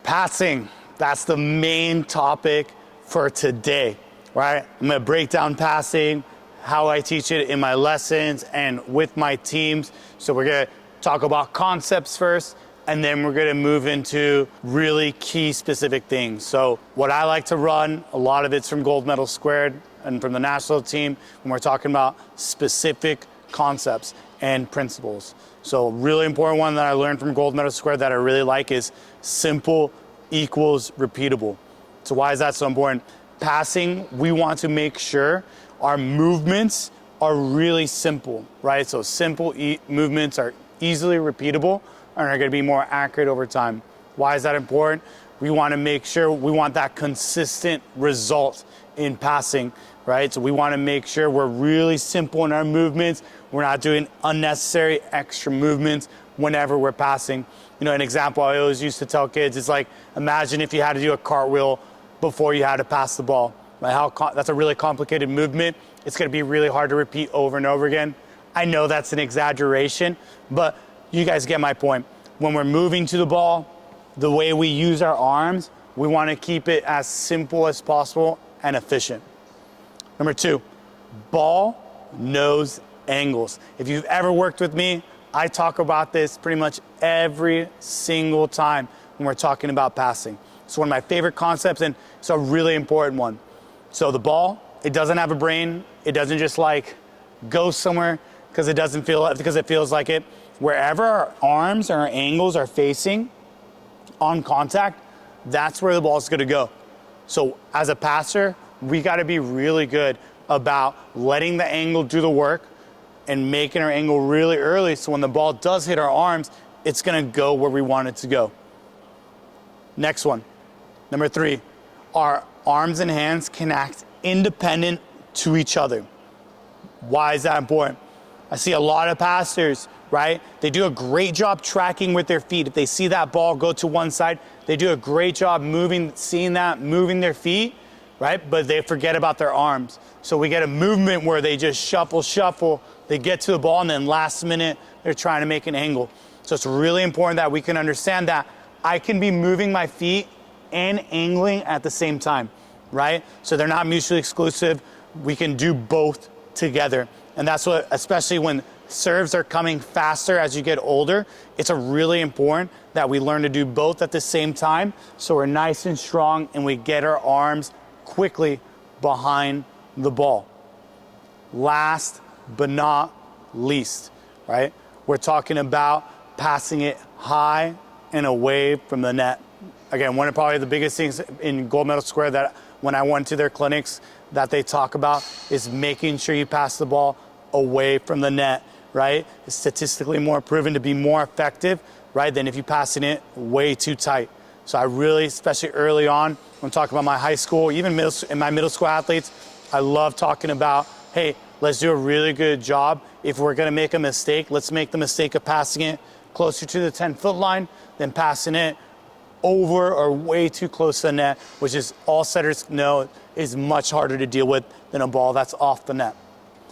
Passing, that's the main topic for today, right? I'm gonna break down passing, how I teach it in my lessons and with my teams. So we're gonna talk about concepts first, and then we're gonna move into really key specific things. So what I like to run, a lot of it's from Gold Medal Squared and from the national team when we're talking about specific concepts and principles. So really important one that I learned from Gold Medal Squared that I really like is simple equals repeatable. So why is that so important? Passing, we want to make sure our movements are really simple, right? So simple movements are easily repeatable and are gonna be more accurate over time. Why is that important? We wanna make sure, we want that consistent result in passing, right? So we wanna make sure we're really simple in our movements. We're not doing unnecessary extra movements whenever we're passing. You know, an example I always used to tell kids is like, imagine if you had to do a cartwheel before you had to pass the ball. Right? That's a really complicated movement. It's gonna be really hard to repeat over and over again. I know that's an exaggeration, but you guys get my point. When we're moving to the ball, the way we use our arms, we wanna keep it as simple as possible and efficient. Number 2, ball nose angles. If you've ever worked with me, I talk about this pretty much every single time when we're talking about passing. It's one of my favorite concepts and it's a really important one. So the ball, it doesn't have a brain. It doesn't just like go somewhere because it feels like it. Wherever our arms and our angles are facing on contact, that's where the ball is gonna go. So as a passer, we gotta be really good about letting the angle do the work and making our angle really early so when the ball does hit our arms, it's gonna go where we want it to go. Next one, number 3, our arms and hands can act independent to each other. Why is that important? I see a lot of passers, right? They do a great job tracking with their feet. If they see that ball go to one side, they do a great job moving their feet, right? But they forget about their arms. So we get a movement where they just shuffle, they get to the ball, and then last minute, they're trying to make an angle. So it's really important that we can understand that I can be moving my feet and angling at the same time, right? So they're not mutually exclusive. We can do both together. And that's what, especially when serves are coming faster as you get older, it's a really important that we learn to do both at the same time so we're nice and strong and we get our arms quickly behind the ball. Last but not least, right? We're talking about passing it high and away from the net. Again, one of probably the biggest things in Gold Medal Square that when I went to their clinics that they talk about is making sure you pass the ball away from the net, right? It's statistically more proven to be more effective, right, than if you're passing it way too tight. So I really, especially early on, when I'm talking about my high school, even my middle school athletes, I love talking about, hey, let's do a really good job. If we're gonna make a mistake, let's make the mistake of passing it closer to the 10-foot line than passing it over or way too close to the net, which is all setters know is much harder to deal with than a ball that's off the net.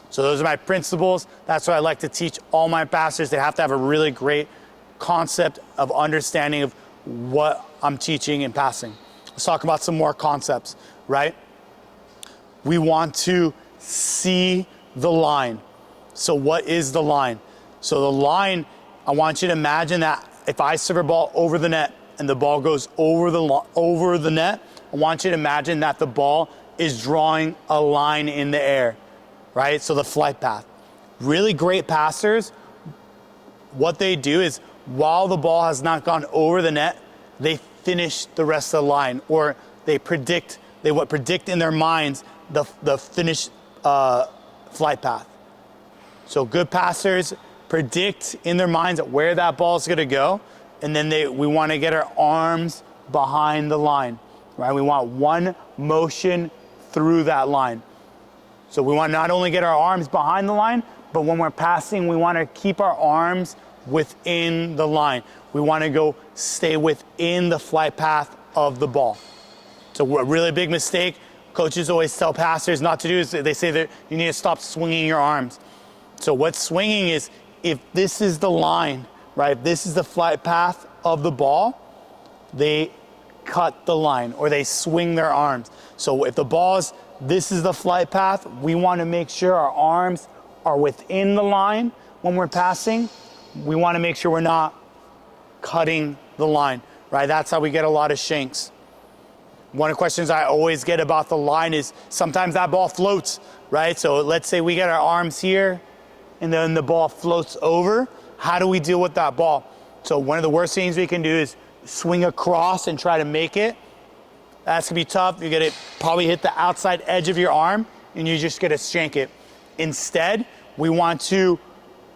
So those are my principles. That's what I like to teach all my passers. They have to have a really great concept of understanding of what I'm teaching in passing. Let's talk about some more concepts, right? We want to see the line. So what is the line? So the line, I want you to imagine that if I serve a ball over the net and the ball goes over the net, I want you to imagine that the ball is drawing a line in the air, right? So the flight path. Really great passers, what they do is while the ball has not gone over the net, they finish the rest of the line, or they predict in their minds the finished flight path. So good passers predict in their minds where that ball is gonna go, and then we wanna get our arms behind the line, right? We want one motion through that line. So we want to not only get our arms behind the line, but when we're passing, we want to keep our arms within the line. We want to stay within the flight path of the ball. So a really big mistake coaches always tell passers not to do is they say that you need to stop swinging your arms. So what swinging is, if this is the line, right, if this is the flight path of the ball, they cut the line or they swing their arms. So if the ball's, this is the flight path, we want to make sure our arms are within the line when we're passing. We want to make sure we're not cutting the line, right? That's how we get a lot of shanks. One of the questions I always get about the line is sometimes that ball floats, right? So let's say we get our arms here and then the ball floats over. How do we deal with that ball? So one of the worst things we can do is swing across and try to make it. That's gonna be tough. You're gonna probably hit the outside edge of your arm and you're just gonna shank it. Instead, we want to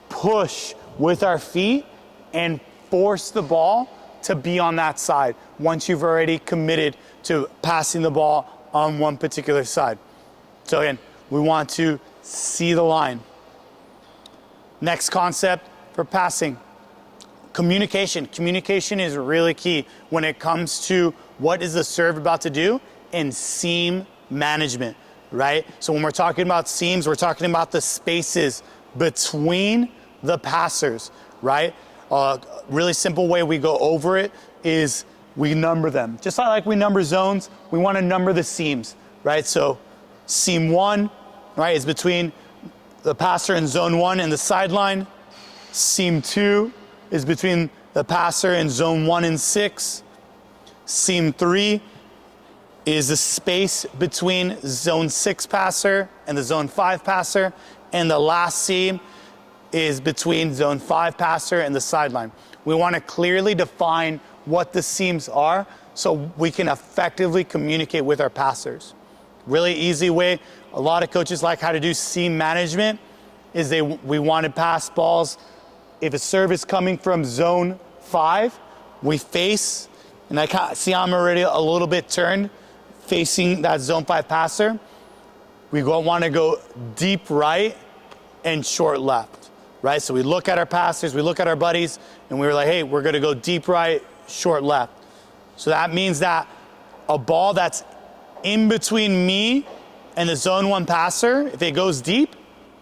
push with our feet and force the ball to be on that side once you've already committed to passing the ball on one particular side. So again, we want to see the line. Next concept for passing, communication. Communication is really key when it comes to what is the serve about to do and seam management, right? So when we're talking about seams, we're talking about the spaces between the passers, right? Really simple way we go over it is we number them. Just like we number zones, we want to number the seams, right? So seam 1, right, is between the passer in zone 1 and the sideline. Seam 2 is between the passer in zone 1 and 6. Seam 3 is the space between zone 6 passer and the zone 5 passer. And the last seam is between zone 5 passer and the sideline. We want to clearly define what the seams are so we can effectively communicate with our passers. Really easy way, a lot of coaches like how to do seam management is we want to pass balls. If a serve is coming from zone 5, we face, and I can't see I'm already a little bit turned facing that zone 5 passer. We want to go deep right and short left, right? So we look at our passers, we look at our buddies, and we were like, hey, we're gonna go deep right, short left. So that means that a ball that's in between me and the zone 1 passer, if it goes deep,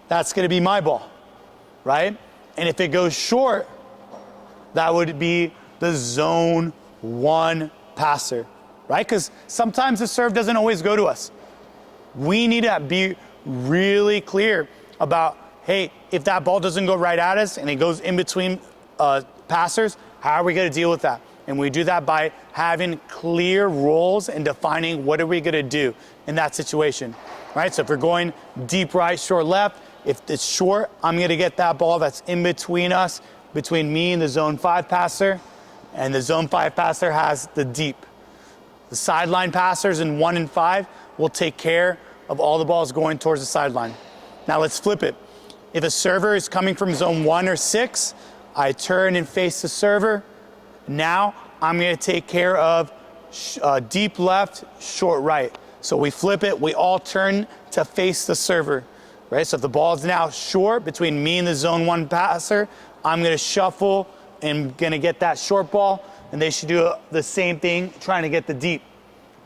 that's gonna be my ball, right? And if it goes short, that would be the zone 1 passer, right? Because sometimes the serve doesn't always go to us. We need to be really clear about, hey, if that ball doesn't go right at us and it goes in between passers, how are we gonna deal with that? And we do that by having clear roles and defining what are we gonna do in that situation, right? So if we're going deep right, short left, if it's short, I'm gonna get that ball that's in between us, between me and the zone 5 passer, and the zone 5 passer has the deep. The sideline passers in 1 and 5 will take care of all the balls going towards the sideline. Now let's flip it. If a server is coming from zone 1 or 6, I turn and face the server. Now I'm gonna take care of deep left, short right. So we flip it, we all turn to face the server, right? So if the ball is now short between me and the zone 1 passer, I'm gonna shuffle and gonna get that short ball, and they should do the same thing, trying to get the deep.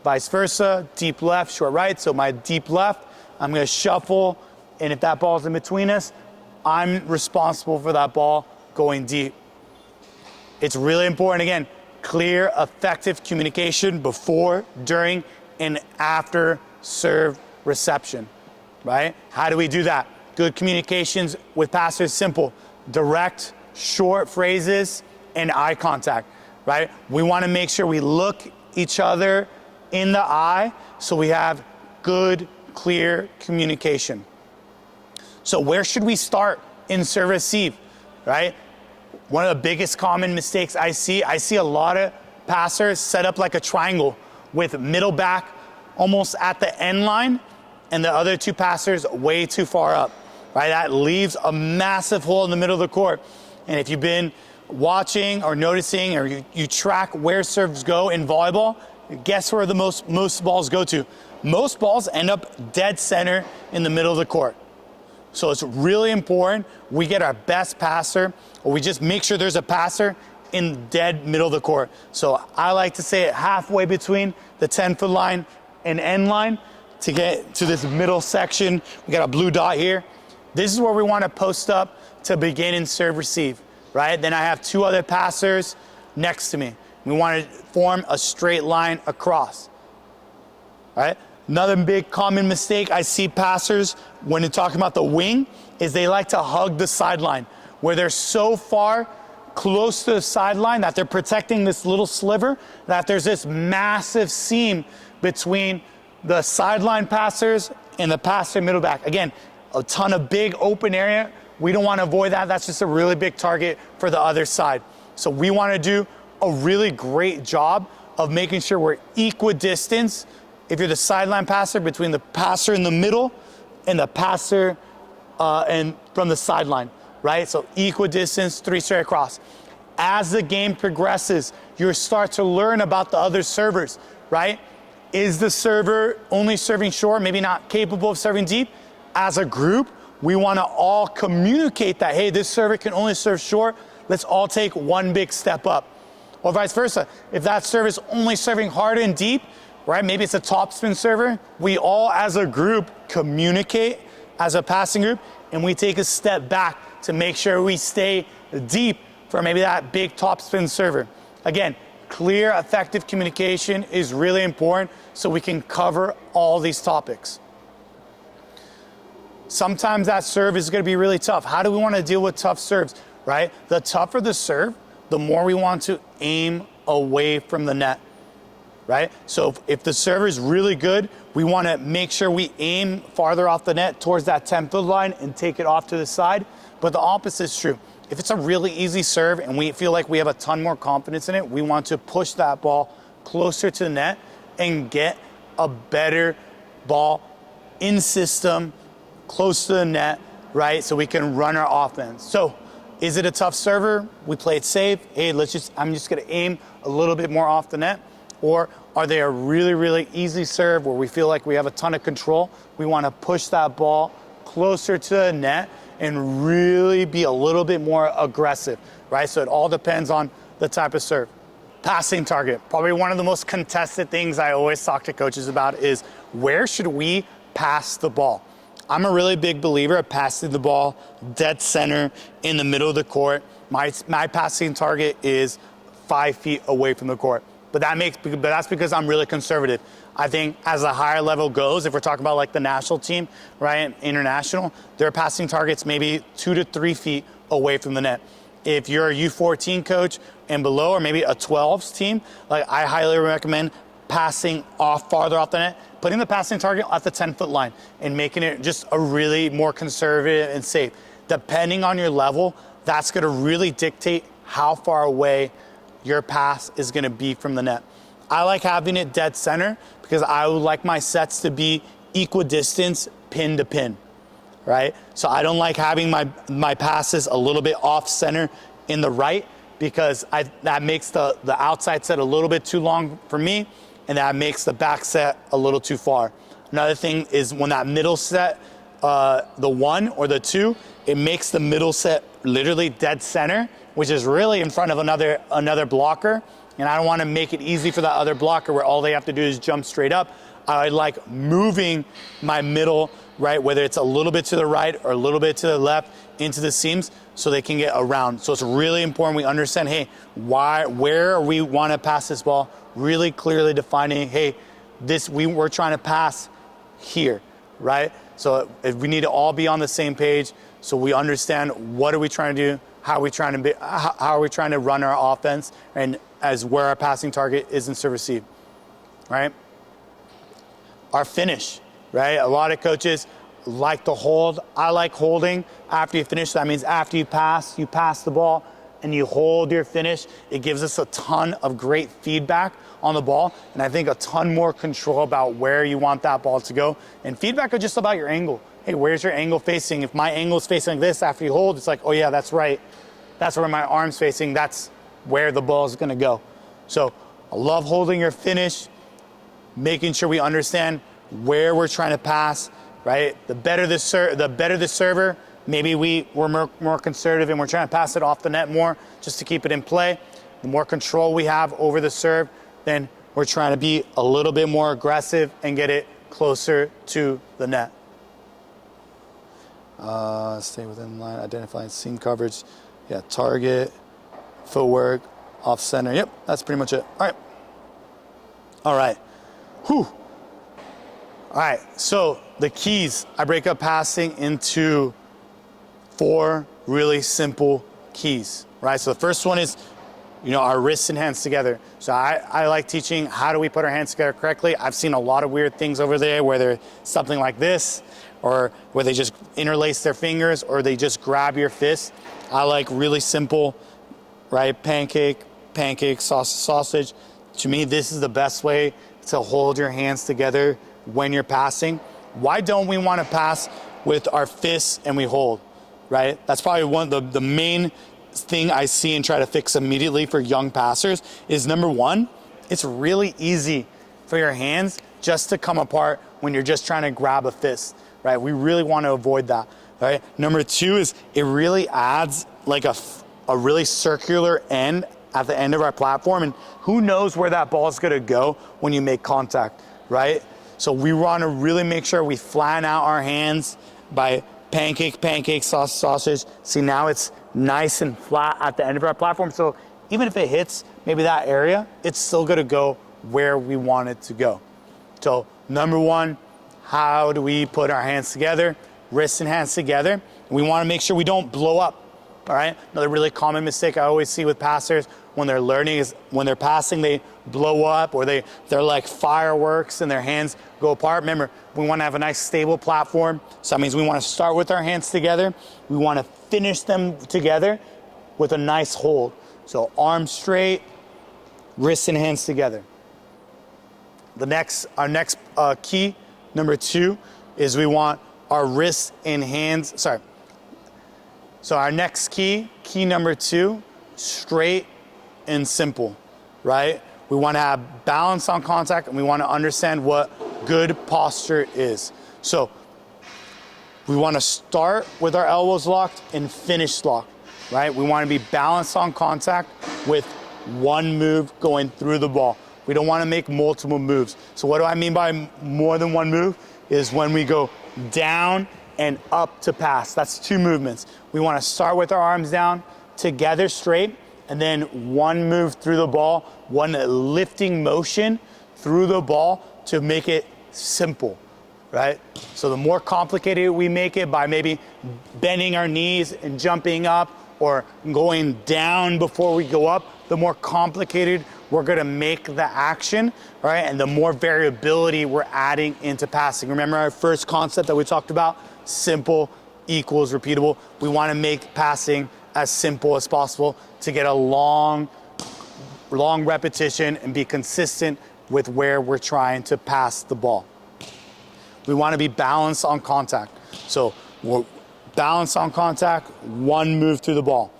Vice versa, deep left, short right. So my deep left, I'm gonna shuffle, and if that ball's in between us, I'm responsible for that ball going deep. It's really important, again, clear, effective communication before, during, and after serve reception, right? How do we do that? Good communications with passers, simple. Direct, short phrases, and eye contact, right? We want to make sure we look each other in the eye so we have good, clear communication. So where should we start in serve receive, right? One of the biggest common mistakes I see a lot of passers set up like a triangle with middle back almost at the end line and the other 2 passers way too far up, right? That leaves a massive hole in the middle of the court. And if you've been watching or noticing or you track where serves go in volleyball, guess where the most balls go to? Most balls end up dead center in the middle of the court. So it's really important we get our best passer, or we just make sure there's a passer in dead middle of the court. So I like to say it halfway between the 10-foot line and end line to get to this middle section. We got a blue dot here. This is where we want to post up to begin and serve receive, right? Then I have 2 other passers next to me. We want to form a straight line across, right? Another big common mistake I see passers when they're talking about the wing is they like to hug the sideline, where they're so far close to the sideline that they're protecting this little sliver, that there's this massive seam between the sideline passers and the passer middle back. Again, a ton of big open area. We don't want to avoid that. That's just a really big target for the other side. So we want to do a really great job of making sure we're equidistant, if you're the sideline passer, between the passer in the middle and the passer and from the sideline, right? So equidistance, 3 straight across. As the game progresses, you start to learn about the other servers, right? Is the server only serving short, maybe not capable of serving deep? As a group, we want to all communicate that, hey, this server can only serve short. Let's all take one big step up. Or vice versa. If that server is only serving hard and deep, right? Maybe it's a topspin server. We all as a group communicate as a passing group, and we take a step back to make sure we stay deep for maybe that big topspin server. Again, clear, effective communication is really important so we can cover all these topics. Sometimes that serve is going to be really tough. How do we want to deal with tough serves, right? The tougher the serve, the more we want to aim away from the net, right? So if the server is really good, we want to make sure we aim farther off the net towards that 10-foot line and take it off to the side. But the opposite is true. If it's a really easy serve and we feel like we have a ton more confidence in it, we want to push that ball closer to the net and get a better ball in system, close to the net, right? So we can run our offense. So is it a tough server? We play it safe. Hey, I'm just gonna aim a little bit more off the net. Or are they a really, really easy serve where we feel like we have a ton of control? We wanna push that ball closer to the net and really be a little bit more aggressive, right? So it all depends on the type of serve. Passing target, probably one of the most contested things I always talk to coaches about is where should we pass the ball? I'm a really big believer of passing the ball dead center in the middle of the court. My passing target is 5 feet away from the court. But that's because I'm really conservative. I think as the higher level goes, if we're talking about like the national team, right, international, their passing target's maybe 2 to 3 feet away from the net. If you're a U14 coach and below, or maybe a 12s team, like I highly recommend passing farther off the net, putting the passing target at the 10-foot line and making it just a really more conservative and safe. Depending on your level, that's gonna really dictate how far away your pass is gonna be from the net. I like having it dead center because I would like my sets to be equidistant pin to pin, right? So I don't like having my passes a little bit off center in the right because that makes the outside set a little bit too long for me, and that makes the back set a little too far. Another thing is when that middle set, the 1 or the 2, it makes the middle set literally dead center, which is really in front of another blocker. And I don't want to make it easy for that other blocker where all they have to do is jump straight up. I like moving my middle, right, whether it's a little bit to the right or a little bit to the left into the seams so they can get around. So it's really important we understand, hey, where we want to pass this ball, really clearly defining, hey, we're trying to pass here, right? So if we need to all be on the same page so we understand what are we trying to do, how are we trying to run our offense, and as where our passing target is in serve receive, right? Our finish, right? A lot of coaches like to hold. I like holding after you finish. That means after you pass the ball and you hold your finish. It gives us a ton of great feedback on the ball, and I think a ton more control about where you want that ball to go. And feedback is just about your angle. Hey, where's your angle facing? If my angle is facing like this after you hold, it's like, oh yeah, that's right. That's where my arm's facing. That's where the ball is gonna go. So I love holding your finish, making sure we understand where we're trying to pass, right? The better the server, maybe we're more conservative and we're trying to pass it off the net more just to keep it in play. The more control we have over the serve, then we're trying to be a little bit more aggressive and get it closer to the net. Stay within line, identifying seam coverage. Yeah, target, footwork, off center. Yep, that's pretty much it. All right. All right. Whew. All right, so the keys, I break up passing into 4 really simple keys, right? So the first one is, our wrists and hands together. So I like teaching how do we put our hands together correctly. I've seen a lot of weird things over there where they're something like this, or where they just interlace their fingers, or they just grab your fist. I like really simple, right? Pancake, sausage. To me, this is the best way to hold your hands together when you're passing. Why don't we want to pass with our fists and we hold, right? That's probably one of the main thing I see and try to fix immediately for young passers is, number one, it's really easy for your hands just to come apart when you're just trying to grab a fist, right? We really want to avoid that, right? Number 2 is it really adds like a really circular end at the end of our platform, and who knows where that ball is going to go when you make contact, right? So we want to really make sure we flatten out our hands by pancake, sausage. See, now it's nice and flat at the end of our platform. So even if it hits maybe that area, it's still going to go where we want it to go. So number 1, how do we put our hands together? Wrists and hands together. We want to make sure we don't blow up. All right. Another really common mistake I always see with passers when they're learning is when they're passing, they blow up, or they're like fireworks and their hands go apart. Remember, we want to have a nice stable platform. So that means we want to start with our hands together. We want to finish them together with a nice hold. So arms straight, wrists and hands together. Our next key, number 2, is we want our wrists and hands, So our next key number 2, straight and simple, right? We want to have balance on contact, and we want to understand what good posture is. So we want to start with our elbows locked and finish locked, right? We want to be balanced on contact with one move going through the ball. We don't want to make multiple moves. So what do I mean by more than one move? Is when we go down and up to pass. That's 2 movements. We want to start with our arms down, together straight, and then one move through the ball, one lifting motion through the ball to make it simple, right? So the more complicated we make it by maybe bending our knees and jumping up, or going down before we go up, the more complicated we're gonna make the action, right? And the more variability we're adding into passing. Remember our first concept that we talked about? Simple equals repeatable. We wanna make passing as simple as possible to get a long repetition and be consistent with where we're trying to pass the ball. We wanna be balanced on contact. So we're balanced on contact, one move through the ball.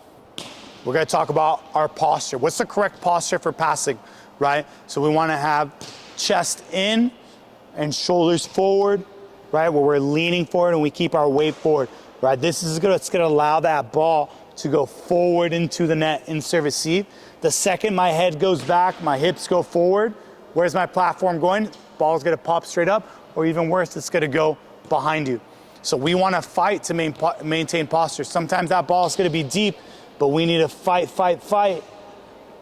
We're gonna talk about our posture. What's the correct posture for passing, right? So we wanna have chest in and shoulders forward, right? Where we're leaning forward and we keep our weight forward, right? This is good. It's gonna allow that ball to go forward into the net in serve receive. The second my head goes back, my hips go forward, where's my platform going? Ball's gonna pop straight up, or even worse, it's gonna go behind you. So we wanna fight to maintain posture. Sometimes that ball is gonna be deep, but we need to fight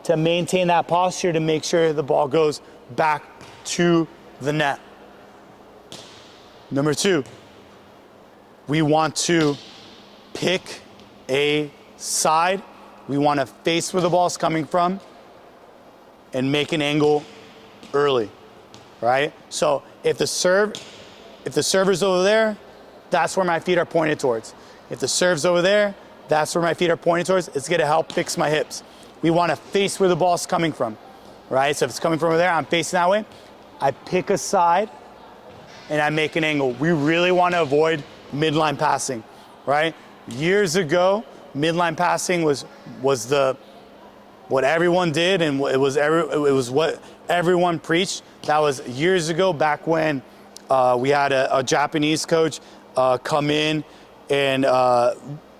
to maintain that posture to make sure the ball goes back to the net. Number 2, we want to pick a side. We want to face where the ball is coming from and make an angle early, right? So if the server's over there, that's where my feet are pointed towards. If the serve's over there, that's where my feet are pointed towards. It's gonna help fix my hips. We wanna face where the ball's coming from, right? So if it's coming from over there, I'm facing that way. I pick a side and I make an angle. We really wanna avoid midline passing, right? Years ago, midline passing was what everyone did, and it was what everyone preached. That was years ago, back when we had a Japanese coach come in and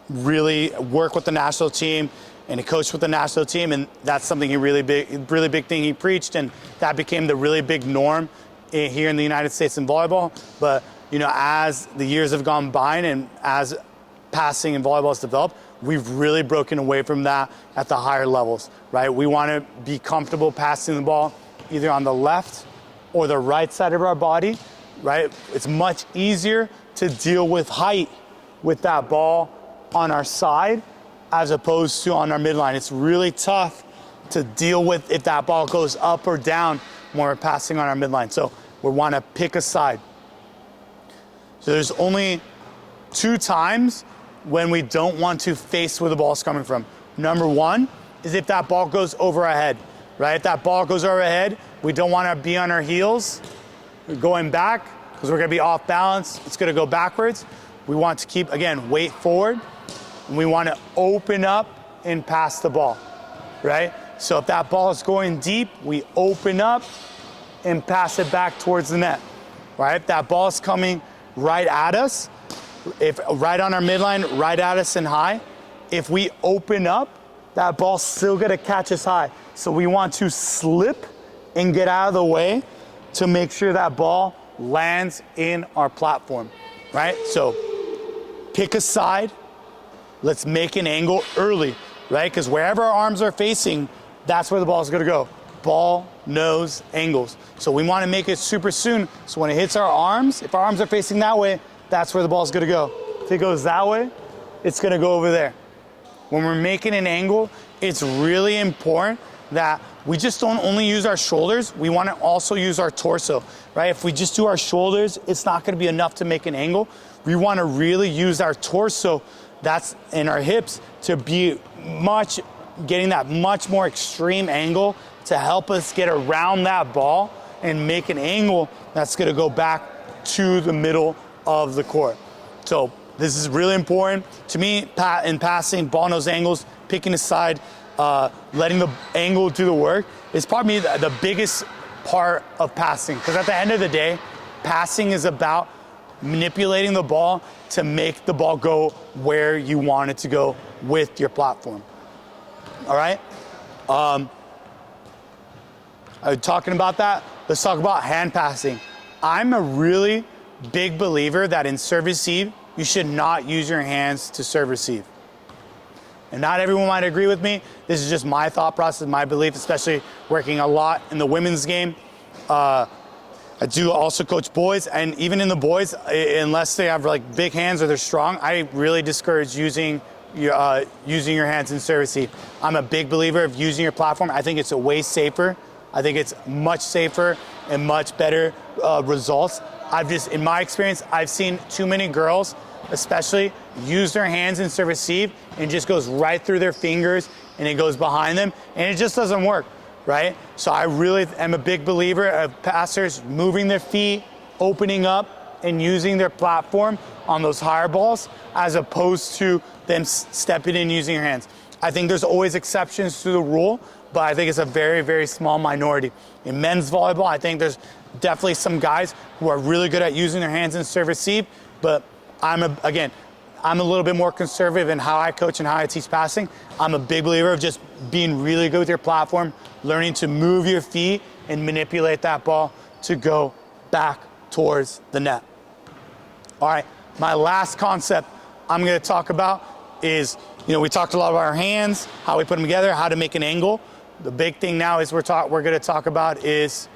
really work with the national team, and he coached with the national team, and that's something really big thing he preached, and that became the really big norm here in the United States in volleyball. But as the years have gone by and as passing in volleyball has developed, we've really broken away from that at the higher levels, right? We want to be comfortable passing the ball either on the left or the right side of our body, right? It's much easier to deal with height with that ball on our side as opposed to on our midline. It's really tough to deal with if that ball goes up or down when we're passing on our midline. So we want to pick a side. So there's only 2 times when we don't want to face where the ball's coming from. Number 1 is if that ball goes over our head, right? If that ball goes over our head, we don't want to be on our heels going back because we're going to be off balance. It's going to go backwards. We want to keep, again, weight forward. And we want to open up and pass the ball, right? So if that ball is going deep, we open up and pass it back towards the net, right? If that ball is coming right at us, if right on our midline, right at us and high, if we open up, that ball's still gonna catch us high. So we want to slip and get out of the way to make sure that ball lands in our platform, right? So pick a side, let's make an angle early, right? Because wherever our arms are facing, that's where the ball is gonna go. Ball, nose, angles. So we wanna make it super soon, so when it hits our arms, if our arms are facing that way, that's where the ball is gonna go. If it goes that way, it's gonna go over there. When we're making an angle, it's really important that we just don't only use our shoulders, we wanna also use our torso, right? If we just do our shoulders, it's not gonna be enough to make an angle. We wanna really use our torso, that's in our hips, to be getting that much more extreme angle to help us get around that ball and make an angle that's gonna go back to the middle of the court. So this is really important. To me, in passing, ball nose angles, picking a side, letting the angle do the work is probably the biggest part of passing. Because at the end of the day, passing is about manipulating the ball to make the ball go where you want it to go with your platform. All right? Talking about that, let's talk about hand passing. I'm a really big believer that in serve receive, you should not use your hands to serve receive. And not everyone might agree with me. This is just my thought process, my belief, especially working a lot in the women's game. I do also coach boys, and even in the boys, unless they have like big hands or they're strong, I really discourage using your hands in serve receive. I'm a big believer of using your platform. I think it's a way safer. I think it's much safer and much better results. In my experience, I've seen too many girls, especially, use their hands in serve receive and it just goes right through their fingers and it goes behind them and it just doesn't work, right? So I really am a big believer of passers moving their feet, opening up and using their platform on those higher balls as opposed to them stepping in using your hands. I think there's always exceptions to the rule, but I think it's a very, very small minority. In men's volleyball, I think there's definitely some guys who are really good at using their hands in serve receive, but I'm a little bit more conservative in how I coach and how I teach passing. I'm a big believer of just being really good with your platform, learning to move your feet and manipulate that ball to go back towards the net. All right, my last concept I'm gonna talk about is, we talked a lot about our hands, how we put them together, how to make an angle. The big thing now is we're gonna talk about is,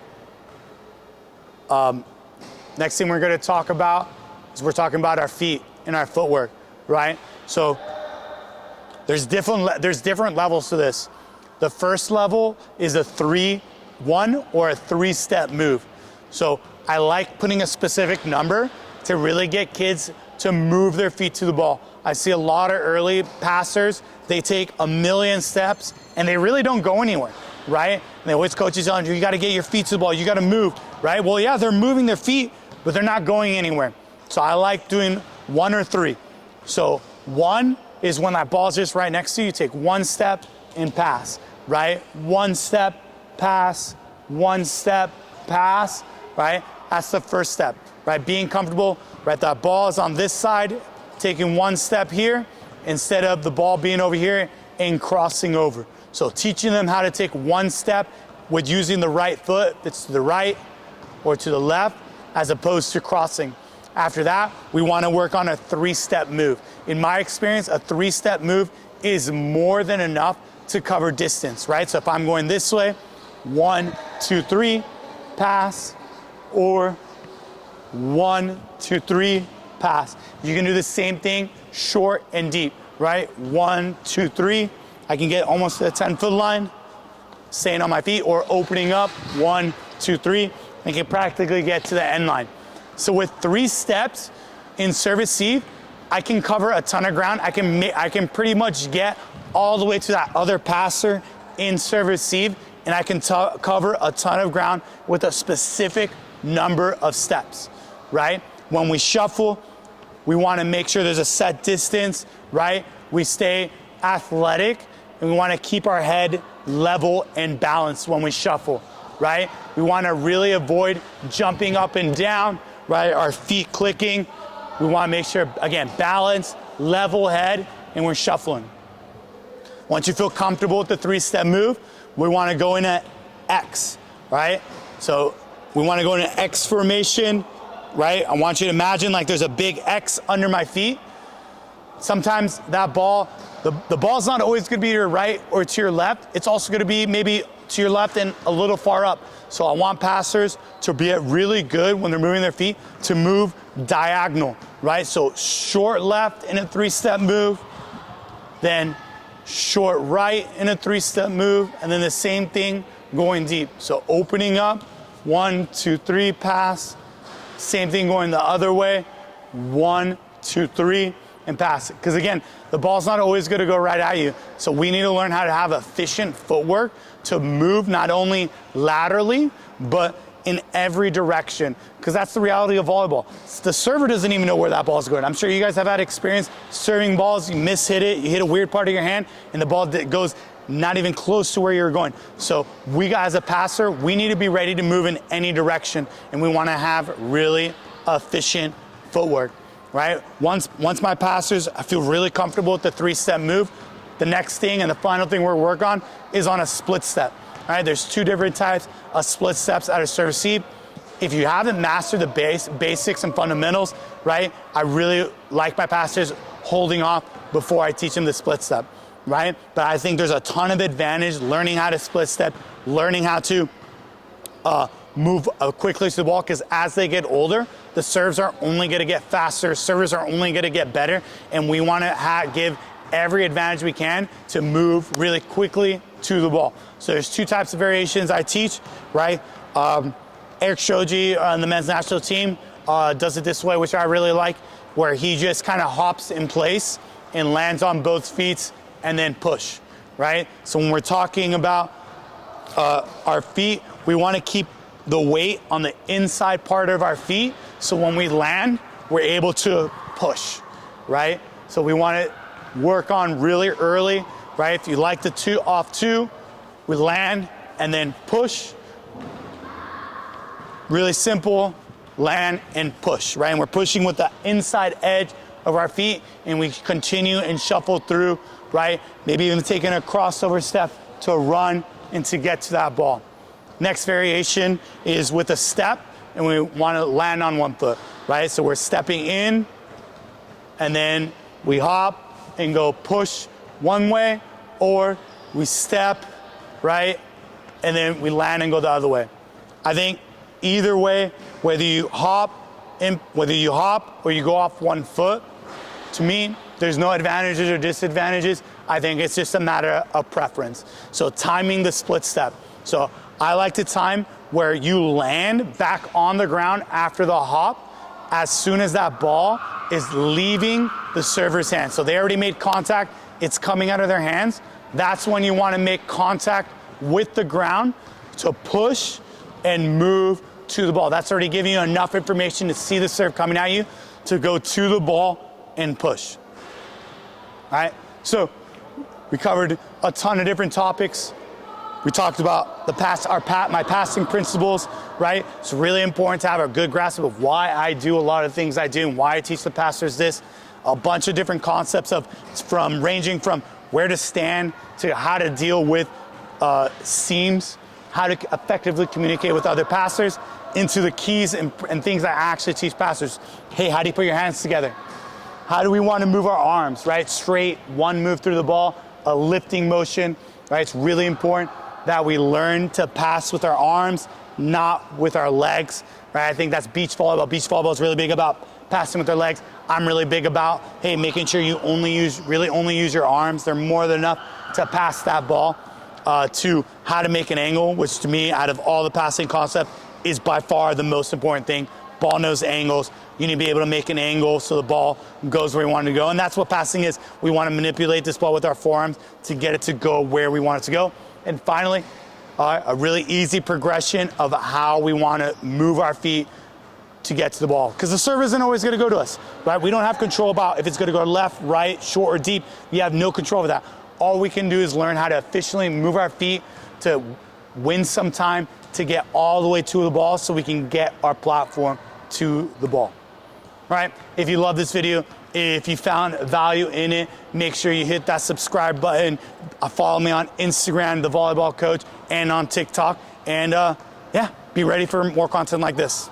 next thing we're gonna talk about is we're talking about our feet and our footwork, right? So there's different levels to this. The first level is a 3-1 or a 3-step move. So I like putting a specific number to really get kids to move their feet to the ball. I see a lot of early passers, they take a million steps and they really don't go anywhere, right? And they always coaches on you gotta get your feet to the ball, you gotta move, right? Well, yeah, they're moving their feet, but they're not going anywhere. So I like doing 1 or 3. So 1 is when that ball's just right next to you, you take 1 step and pass, right? 1 step, pass, 1 step, pass, right? That's the first step, right? Being comfortable, right? That ball is on this side, taking 1 step here instead of the ball being over here and crossing over. So teaching them how to take 1 step with using the right foot, if it's to the right or to the left, as opposed to crossing. After that, we want to work on a 3-step move. In my experience, a 3-step move is more than enough to cover distance, right? So if I'm going this way, 1, 2, 3, pass, or 1, 2, 3, pass. You can do the same thing short and deep, right? 1, 2, 3. I can get almost to the 10-foot line, staying on my feet, or opening up, 1, 2, 3. I can practically get to the end line. So with 3 steps in serve receive, I can cover a ton of ground. I can pretty much get all the way to that other passer in serve receive, and I can cover a ton of ground with a specific number of steps, right? When we shuffle, we want to make sure there's a set distance, right? We stay athletic, and we want to keep our head level and balanced when we shuffle, right? We want to really avoid jumping up and down, right? Our feet clicking. We want to make sure, again, balance, level head, and we're shuffling. Once you feel comfortable with the 3-step move, we want to go in an X, right? So we want to go in an X formation, right? I want you to imagine like there's a big X under my feet. Sometimes that ball, the ball's not always going to be to your right or to your left. It's also going to be maybe to your left and a little far up. So I want passers to be really good when they're moving their feet to move diagonal, right? So short left in a 3-step move, then short right in a 3-step move, and then the same thing going deep. So opening up, 1, 2, 3, pass. Same thing going the other way, 1, 2, 3, and pass it. Because again, the ball's not always going to go right at you. So we need to learn how to have efficient footwork to move not only laterally, but in every direction. Because that's the reality of volleyball. The server doesn't even know where that ball's going. I'm sure you guys have had experience serving balls, you mishit it, you hit a weird part of your hand, and the ball goes not even close to where you're going. So we, as a passer, we need to be ready to move in any direction, and we want to have really efficient footwork, right? Once my passers, I feel really comfortable with the 3-step move, the next thing and the final thing we'll work on is on a split step, right? There's 2 different types of split steps out of serve receive. If you haven't mastered the basics and fundamentals, right, I really like my passers holding off before I teach them the split step, right? But I think there's a ton of advantage learning how to split step, learning how to move quickly to the ball, because as they get older, the serves are only going to get faster, servers are only going to get better, and we want to give every advantage we can to move really quickly to the ball. So there's 2 types of variations I teach, right? Eric Shoji on the men's national team does it this way, which I really like, where he just kind of hops in place and lands on both feet and then push, right? So when we're talking about our feet, we want to keep the weight on the inside part of our feet, so when we land, we're able to push, right? So we want to work on really early, right? If you like the 2 off 2, we land and then push. Really simple, land and push, right? And we're pushing with the inside edge of our feet, and we continue and shuffle through, right? Maybe even taking a crossover step to run and to get to that ball. Next variation is with a step, and we want to land on 1 foot, right? So we're stepping in, and then we hop and go push one way, or we step, right? And then we land and go the other way. I think either way, whether you hop or you go off 1 foot, to me, there's no advantages or disadvantages. I think it's just a matter of preference. So timing the split step. So I like to time where you land back on the ground after the hop as soon as that ball is leaving the server's hand. So they already made contact, it's coming out of their hands. That's when you want to make contact with the ground to push and move to the ball. That's already giving you enough information to see the serve coming at you to go to the ball and push. All right, so we covered a ton of different topics. We talked about my passing principles, right? It's really important to have a good grasp of why I do a lot of things I do and why I teach the passers this. A bunch of different concepts ranging from where to stand to how to deal with seams, how to effectively communicate with other passers, into the keys and things I actually teach passers. Hey, how do you put your hands together? How do we want to move our arms, right? Straight, one move through the ball, a lifting motion, right? It's really important that we learn to pass with our arms, not with our legs, right? I think that's beach volleyball. Beach volleyball is really big about passing with their legs. I'm really big about, hey, making sure you really only use your arms. They're more than enough to pass that ball. To how to make an angle, which to me, out of all the passing concept, is by far the most important thing. Ball knows angles. You need to be able to make an angle so the ball goes where we want it to go. And that's what passing is. We want to manipulate this ball with our forearms to get it to go where we want it to go. And finally, a really easy progression of how we want to move our feet to get to the ball. Because the serve isn't always going to go to us, right? We don't have control about if it's going to go left, right, short, or deep. You have no control over that. All we can do is learn how to efficiently move our feet to win some time to get all the way to the ball so we can get our platform to the ball. All right, if you love this video, if you found value in it, make sure you hit that subscribe button. Follow me on Instagram, The Volleyball Coach, and on TikTok. And yeah, be ready for more content like this.